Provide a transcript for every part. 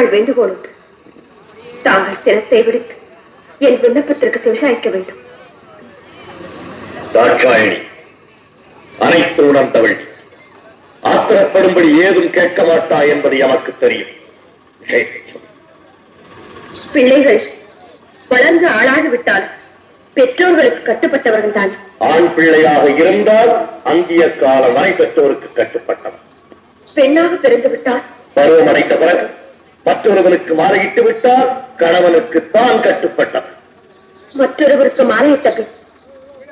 நாள் வேண்டுகோள் உண்டு. தாங்கள் சிரத்தை விடுத்து என் விண்ணப்பத்திற்கு செவிசாய்க்க வேண்டும். தாட்சாயணி அனைத்து உணர்ந்தவள். ஆத்திரப்படும்படி ஏதும் கேட்க மாட்டா என்பது எமக்கு தெரியும். பிள்ளைகள் வளர்ந்து ஆளாகிவிட்டால் பெற்றோர்களுக்கு கட்டுப்பட்டவர்கள் தான். ஆண் பிள்ளையாக இருந்தால் அந்திய காலம் வரை பெற்றோருக்கு கட்டுப்பட்டவர். பெண்ணாக பிறந்து விட்டால் பருவம் அடைந்த பிறகு மற்றொருவருக்கு மாலையிட்டு விட்டால் கணவனுக்கு தான் கட்டுப்பட்டவர். மற்றொருவருக்கு மாலையிட்ட பின்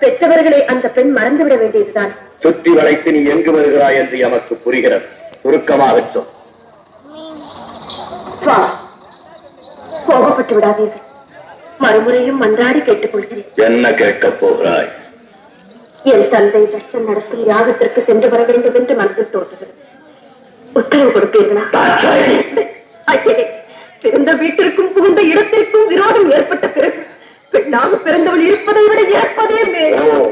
பெற்றவர்களை அந்த பெண் மறந்துவிட வேண்டியதுதான். சுற்றி வளைத்து நீ எங்கு வருகிறாய் என்று எமக்கு புரிகிறது. சுருக்கமாக சொல். கோபப்பட்டு விடாதீர்கள். மறுமுறையும் மன்றாடி கேட்டுக் கொள்கிறேன். என்ன கேட்கப் போகிறாய்? என் தந்தை தர்ஷன் நடத்தும் யாகத்திற்கு சென்று வர வேண்டும் என்று மனதில் தோன்றுகிறது. உத்தரவு கொடுப்பீர்களா? பிறந்த வீட்டிற்கும் புகுந்த இடத்திற்கும் விரோதம் ஏற்பட்ட பிறகு பெண்ணாக பிறந்தவள் இருப்பதை விட ஏற்பதே மேலும்.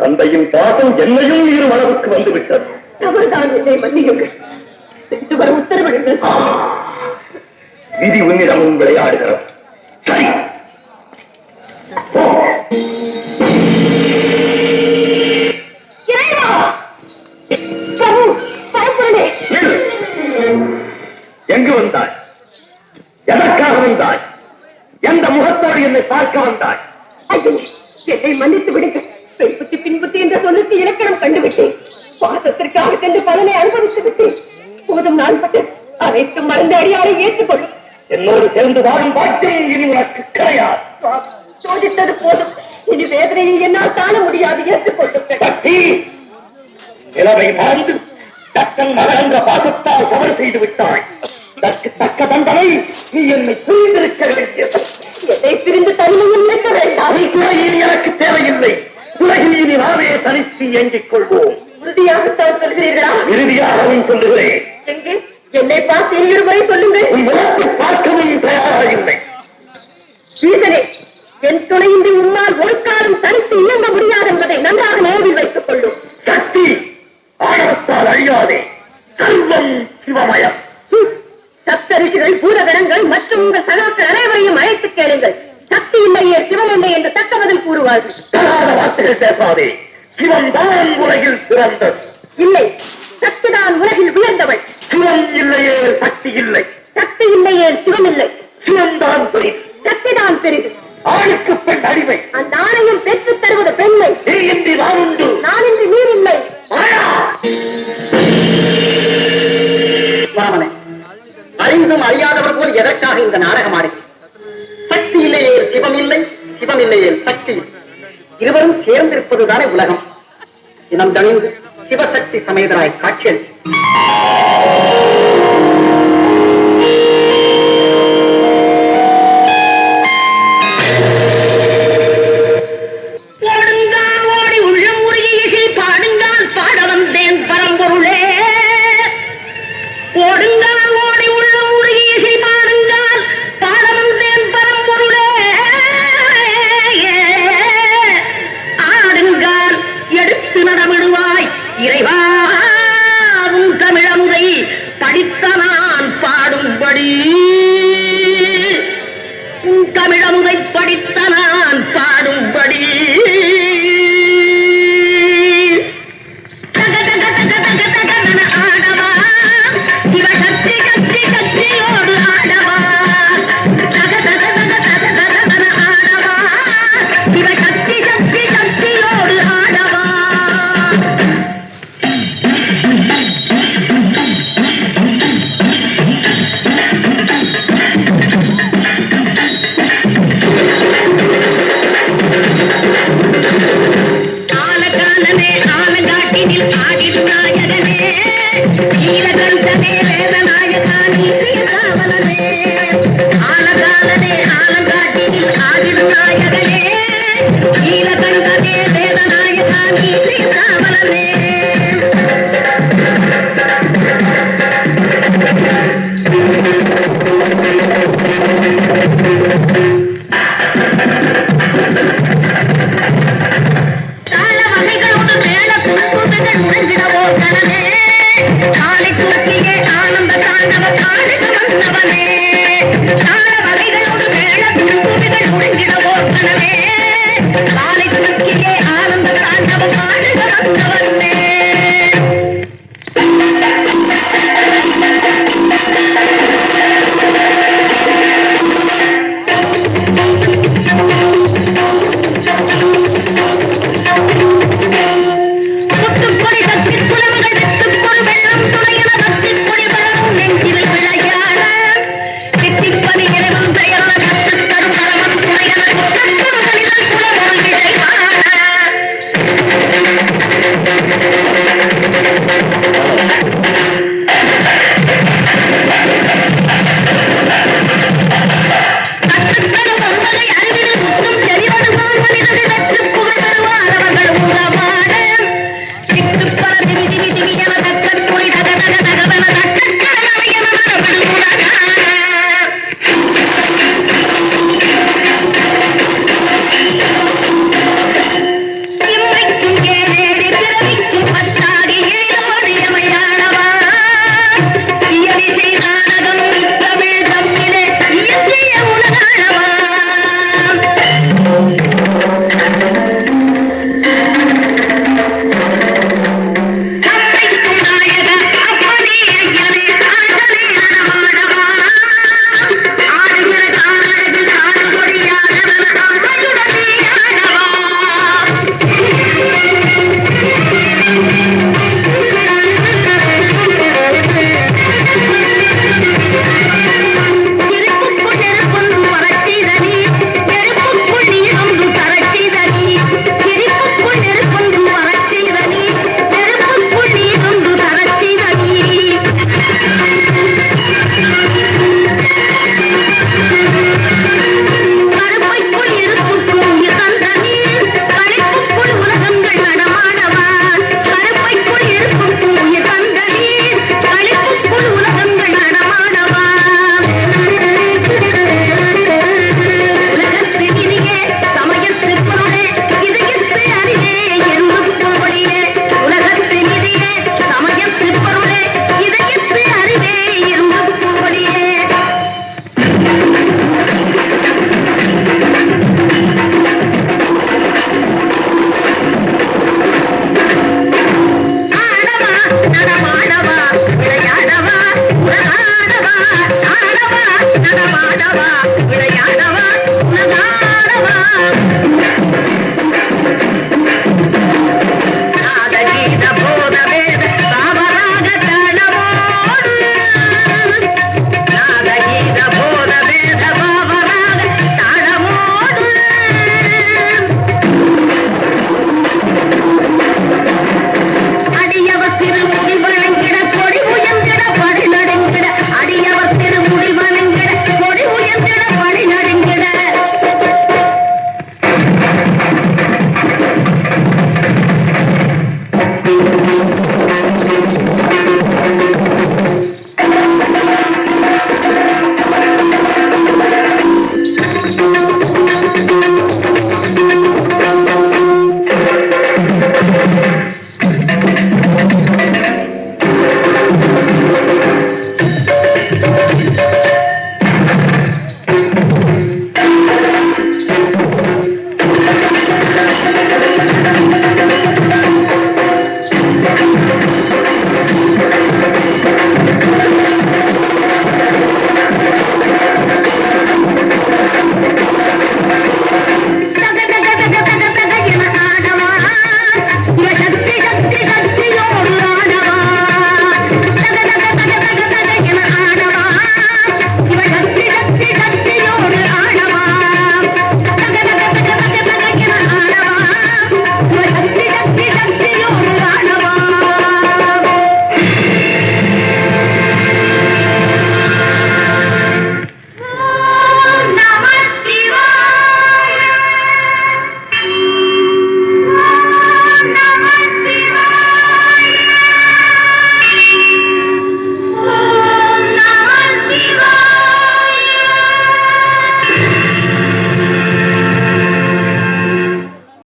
தந்தையின் பாதம் என்னையும் மீறும் அளவுக்கு வந்துவிட்டது. தவறுதான், என்னை மன்னியுங்கள். சென்று வர உத்தரவிடுங்கள். விதி உன்னிடமும் விளையாடுகிறோம். சரி, எங்கு வந்தாய்? எதற்காக வந்தாய்? எந்த முகத்தோடு என்னை பார்க்க வந்தாய்? என்னை மன்னித்து விடுங்கள். பெண்புத்தி பின்புத்தி என்ற சொல்லுக்கு இலக்கணம் கண்டுவிட்டேன். பாசத்திற்காக சென்று பலனை அனுபவித்து விட்டேன். போதும், நான் பட்டு அனைத்தும் மறந்து அடியாரை ஏற்றுக்கொள்ளும். என்னோடு சேர்ந்து வாழும் பாட்டே இனி உனக்கு கிடையாது. சோதித்தது போதும். இனி வேதனையை என்னால் காண முடியாது. ஏற்றுக்கொள்ளும். நிலவை மறந்து தக்கன் மகன்ற பாசத்தால் தவறு செய்து விட்டாய். தக்க தண்டனை நீ என்னை புரிந்திருக்க வேண்டியது. என்னை பிரிந்து தனிமையில் இருக்க வேண்டாம். இனி எனக்கு தேவையில்லை. உலகில் இனி நாமே தனித்து இயங்கிக் கொள்வோம். உறுதியாகத்தான் சொல்கிறீர்களா? இறுதியாகவும் சொல்லுகிறேன். எங்கே என்னை பார்த்து இரு முறை சொல்லுங்கள். உனக்கு பார்க்கவும் தயாராக இல்லை. சீசனே, என் துணையின்றி உன்னால் ஒரு காலம் தனித்து இயங்க முடியாது என்பதை நன்றாக நினைவில் வைத்துக் கொள்ளும். சக்தி ஆழத்தால் அழியாதே. செல்வம் சிவமயம். சப்த ரிஷிகள், பூரகணங்கள் மற்றும் உங்கள் சகாக்கள் அனைவரையும் அழைத்து கேளுங்கள். சக்தி இல்லையே சிவம் இல்லை என்று தக்க பதில் கூறுவார்கள். வார்த்தைகள் பேசாதே. சிவம் தான் உலகில் சிறந்தது. இல்லை, சக்தி தான் உலகில் உயர்ந்தவள். சிவம் இல்லையே சக்தி இல்லை. சக்தி இல்லையே சிவம் இல்லை. சிவம் தான் பெரிது. சக்தி தான் பெரிது. ஆணுக்கு பெண் அடிமை. அந்த ஆணையம் பெற்றுத் தருவது பெண்மை. நீ இன்றி நான் உண்டு. நான் இன்றி நீர் இல்லை. மாமனே, அறிந்தும் அறியாதவர் போல் எதற்காக இந்த நாடகம் ஆடி? சக்தி இல்லையே சிவம் இல்லை, சிவம் இல்லையே சக்தி. இருவரும் சேர்ந்திருப்பதுதானே உலகம். இனம் தணிந்து சிவசக்தி சமேதராய் காட்சியளி.